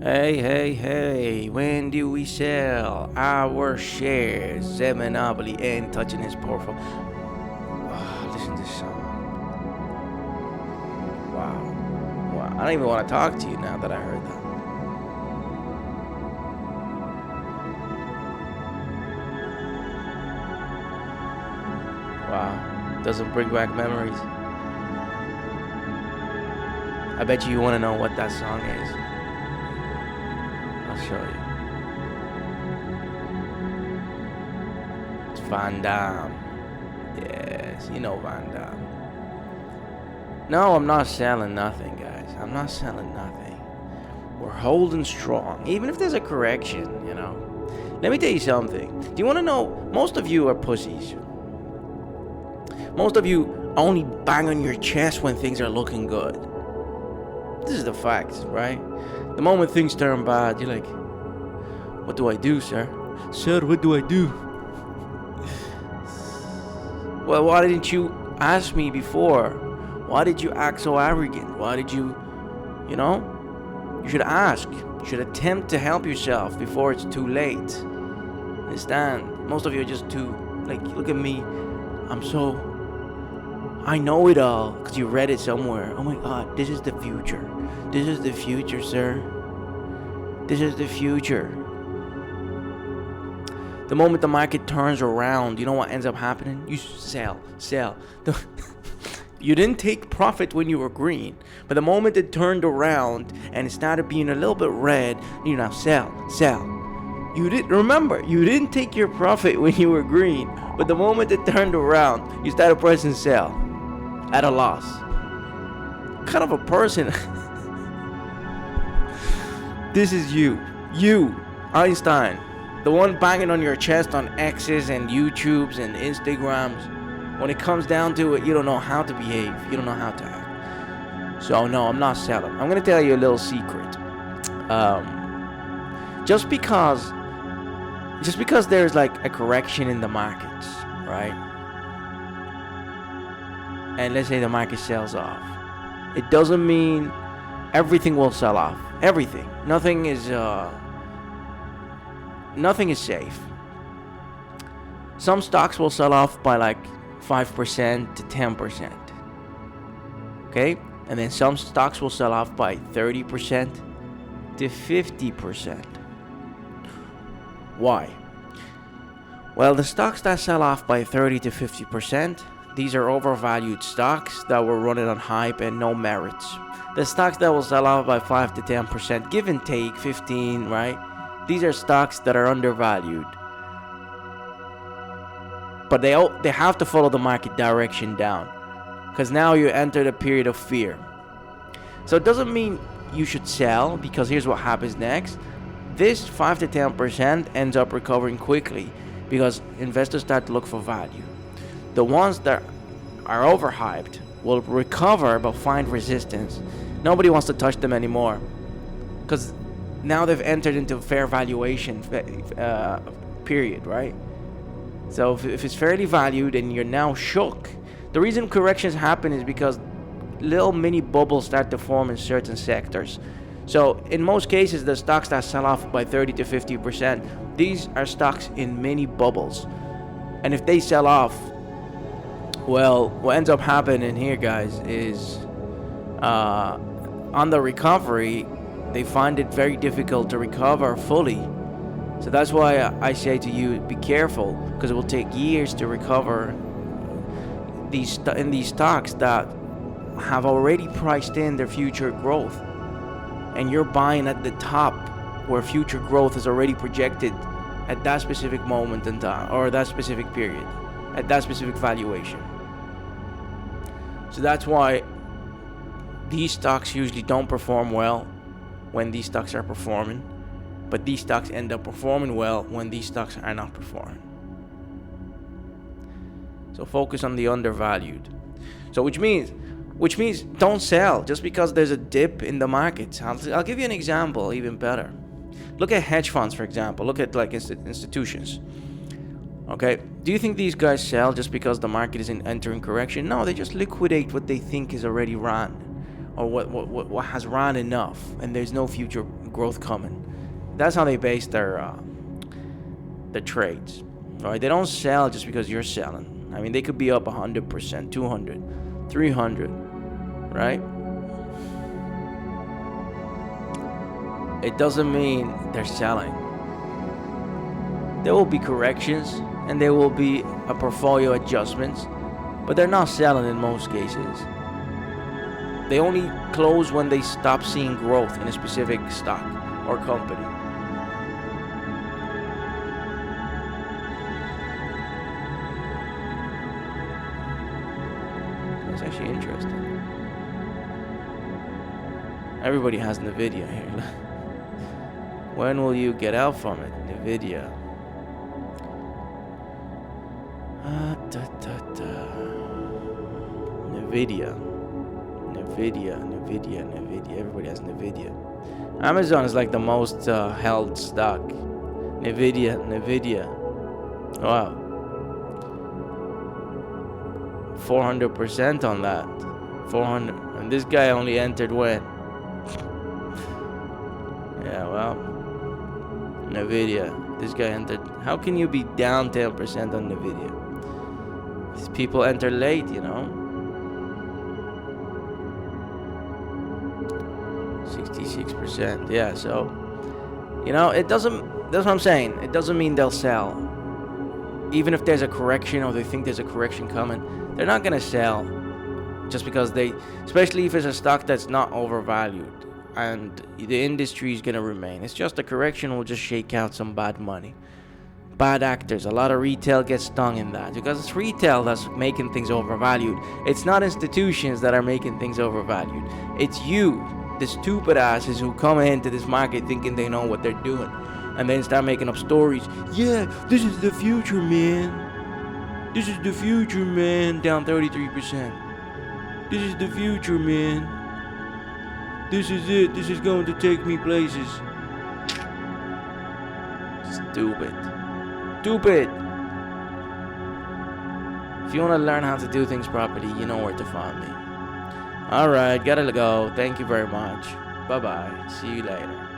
Hey, hey, hey, when do we sell our shares? The Monopoly ain't touching his portfolio. Listen to this song. Wow. Wow. I don't even want to talk to you now that I heard that. Wow. Doesn't bring back memories. I bet you want to know what that song is. I'll show you. It's Van Damme. Yes, you know Van Damme. No, I'm not selling nothing, guys. I'm not selling nothing. We're holding strong, even if there's a correction, you know. Let me tell you something. Do you want to know? Most of you are pussies. Most of you only bang on your chest when things are looking good. This is the facts, right? The moment things turn bad, you're like, what do I do, sir? Sir, what do I do? Well, why didn't you ask me before? Why did you act so arrogant? Why did you, you should ask. You should attempt to help yourself before it's too late. Understand? Most of you are just too, look at me. I know it all because you read it somewhere. Oh my God, this is the future. This is the future, sir. This is the future. The moment the market turns around, you know what ends up happening? You sell. You didn't take profit when you were green, but the moment it turned around and it started being a little bit red, you now sell. You didn't take your profit when you were green, but the moment it turned around, you started pressing sell at a loss. What kind of a person? This is you, Einstein, the one banging on your chest on X's and YouTubes and Instagrams. When it comes down to it, you don't know how to behave. You don't know how to act. So no, I'm not selling. I'm gonna tell you a little secret. Just because there's like a correction in the markets, right? And let's say the market sells off, it doesn't mean everything will sell off. Everything. Nothing is safe. Some stocks will sell off by like 5% to 10%. Okay? And then some stocks will sell off by 30% to 50%. Why? Well, the stocks that sell off by 30 to 50%, these are overvalued stocks that were running on hype and no merits. The stocks that will sell off by 5 to 10%, give and take 15, right? These are stocks that are undervalued. But they have to follow the market direction down, because now you entered a period of fear. So it doesn't mean you should sell, because here's what happens next. This 5 to 10% ends up recovering quickly because investors start to look for value. The ones that are overhyped will recover but find resistance. Nobody wants to touch them anymore because now they've entered into a fair valuation period, right? So if it's fairly valued and you're now shook, the reason corrections happen is because little mini bubbles start to form in certain sectors. So in most cases, the stocks that sell off by 30 to 50%, these are stocks in mini bubbles. And if they sell off, well, what ends up happening here, guys, is on the recovery, they find it very difficult to recover fully. So that's why I say to you, be careful, because it will take years to recover in these stocks that have already priced in their future growth. And you're buying at the top where future growth is already projected at that specific moment in time, or that specific period, at that specific valuation. So that's why these stocks usually don't perform well when these stocks are performing, but these stocks end up performing well when these stocks are not performing. So focus on the undervalued. So which means don't sell just because there's a dip in the markets. I'll give you an example even better. Look at hedge funds, for example. Look at like institutions. Okay, do you think these guys sell just because the market is entering correction? No, they just liquidate what they think is already run or what has ran enough, and there's no future growth coming. That's how they base their trades. Right? They don't sell just because you're selling. I mean, they could be up 100%, 200, 300, right? It doesn't mean they're selling. There will be corrections and there will be a portfolio adjustments, but they're not selling in most cases. They only close when they stop seeing growth in a specific stock or company. That's actually interesting. Everybody has NVIDIA here. When will you get out from it? NVIDIA. NVIDIA. Everybody has NVIDIA. Amazon is like the most held stock. NVIDIA. Wow. 400% on that. 400. And this guy only entered when? Yeah, well. NVIDIA. This guy entered. How can you be down 10% on NVIDIA? These people enter late, you know. 66%. Yeah, so, you know, it doesn't, that's what I'm saying. It doesn't mean they'll sell. Even if there's a correction or they think there's a correction coming, they're not going to sell just because they, especially if it's a stock that's not overvalued and the industry is going to remain. It's just a correction will just shake out some bad money. Bad actors. A lot of retail gets stung in that because it's retail that's making things overvalued. It's not institutions that are making things overvalued. It's you, the stupid asses who come into this market thinking they know what they're doing and then start making up stories. Yeah, this is the future, man. This is the future, man. Down 33%. This is the future, man. This is it. This is going to take me places. Stupid. If you want to learn how to do things properly, you know where to find me. Alright, gotta go. Thank you very much. Bye-bye. See you later.